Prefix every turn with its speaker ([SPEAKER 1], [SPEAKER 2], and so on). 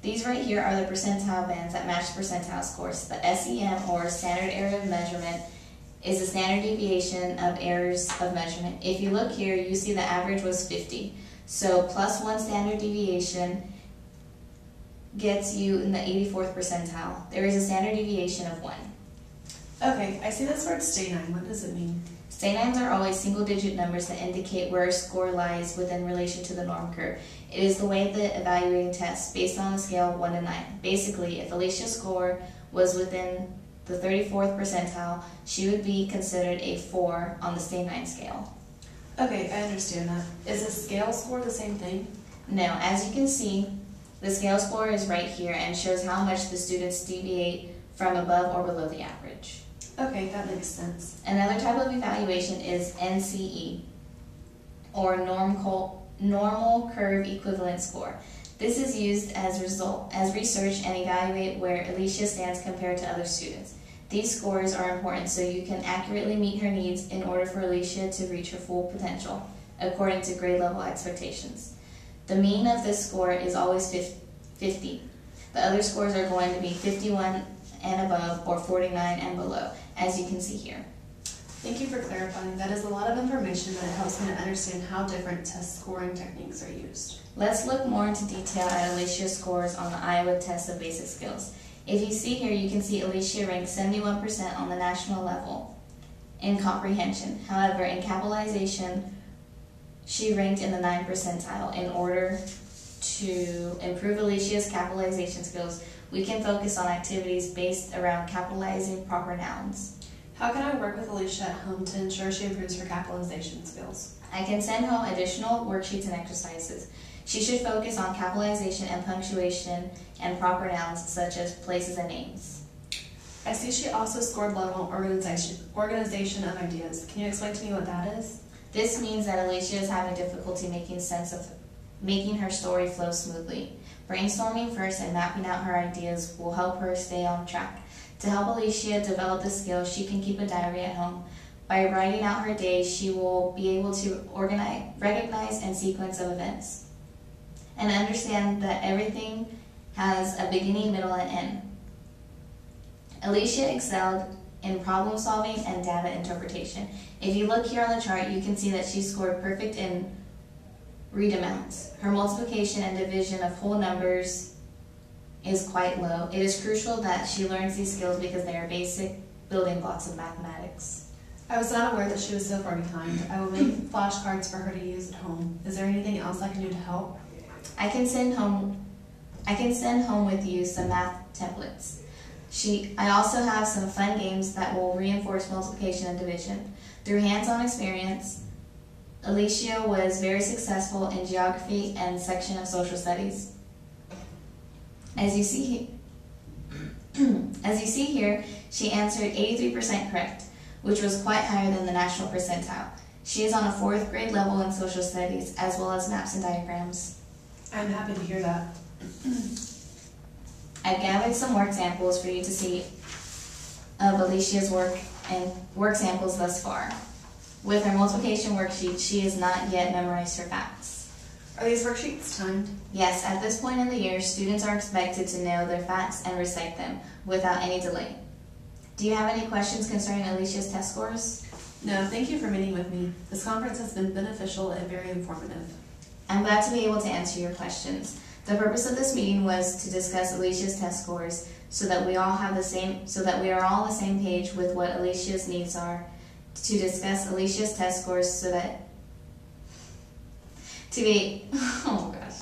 [SPEAKER 1] These right here are the percentile bands that match percentile scores. The SEM, or standard error of measurement, is the standard deviation of errors of measurement. If you look here, you see the average was 50. So plus 1 standard deviation gets you in the 84th percentile. There is a standard deviation of 1.
[SPEAKER 2] Okay, I see this word stay 9. What does it mean?
[SPEAKER 1] Stay 9s are always single-digit numbers that indicate where a score lies within relation to the norm curve. It is the way the evaluating tests based on a scale of 1 to 9. Basically, if Alicia's score was within the 34th percentile, she would be considered a 4 on the stay 9 scale.
[SPEAKER 2] Okay, I understand that. Is a scale score the same thing?
[SPEAKER 1] No, as you can see, the scale score is right here and shows how much the students deviate from above or below the average.
[SPEAKER 2] Okay, that makes sense.
[SPEAKER 1] Another type of evaluation is NCE, or normal curve equivalent score. This is used as research and evaluate where Alicia stands compared to other students. These scores are important so you can accurately meet her needs in order for Alicia to reach her full potential, according to grade level expectations. The mean of this score is always 50. The other scores are going to be 51 and above or 49 and below, as you can see here.
[SPEAKER 2] Thank you for clarifying. That is a lot of information, but it helps me to understand how different test scoring techniques are used.
[SPEAKER 1] Let's look more into detail at Alicia's scores on the Iowa Test of Basic Skills. If you see here, you can see Alicia ranked 71% on the national level in comprehension. However, in capitalization, she ranked in the 9th percentile. In order to improve Alicia's capitalization skills, we can focus on activities based around capitalizing proper nouns.
[SPEAKER 2] How can I work with Alicia at home to ensure she improves her capitalization skills?
[SPEAKER 1] I can send home additional worksheets and exercises. She should focus on capitalization and punctuation and proper nouns such as places and names.
[SPEAKER 2] I see she also scored low on organization of ideas. Can you explain to me what that is?
[SPEAKER 1] This means that Alicia is having difficulty making her story flow smoothly. Brainstorming first and mapping out her ideas will help her stay on track. To help Alicia develop this skill, she can keep a diary at home. By writing out her day, she will be able to recognize and sequence of events, and understand that everything has a beginning, middle, and end. Alicia excelled in problem solving and data interpretation. If you look here on the chart, you can see that she scored perfect in read amounts. Her multiplication and division of whole numbers is quite low. It is crucial that she learns these skills because they are basic building blocks of mathematics.
[SPEAKER 2] I was not aware that she was so far behind. I will make flashcards for her to use at home. Is there anything else I can do to help?
[SPEAKER 1] I can send home with you some math templates. I also have some fun games that will reinforce multiplication and division. Through hands-on experience, Alicia was very successful in geography and section of social studies. As you see here, she answered 83% correct, which was quite higher than the national percentile. She is on a 4th grade level in social studies, as well as maps and diagrams.
[SPEAKER 2] I'm happy to hear that.
[SPEAKER 1] I've gathered some work samples for you to see of Alicia's work and work samples thus far. With her multiplication worksheet, she has not yet memorized her facts.
[SPEAKER 2] Are these worksheets timed?
[SPEAKER 1] Yes, at this point in the year, students are expected to know their facts and recite them without any delay. Do you have any questions concerning Alicia's test scores?
[SPEAKER 2] No, thank you for meeting with me. This conference has been beneficial and very informative.
[SPEAKER 1] I'm glad to be able to answer your questions. The purpose of this meeting was to discuss Alicia's test scores so that we are all on the same page with what Alicia's needs are, to discuss Alicia's test scores so that oh gosh.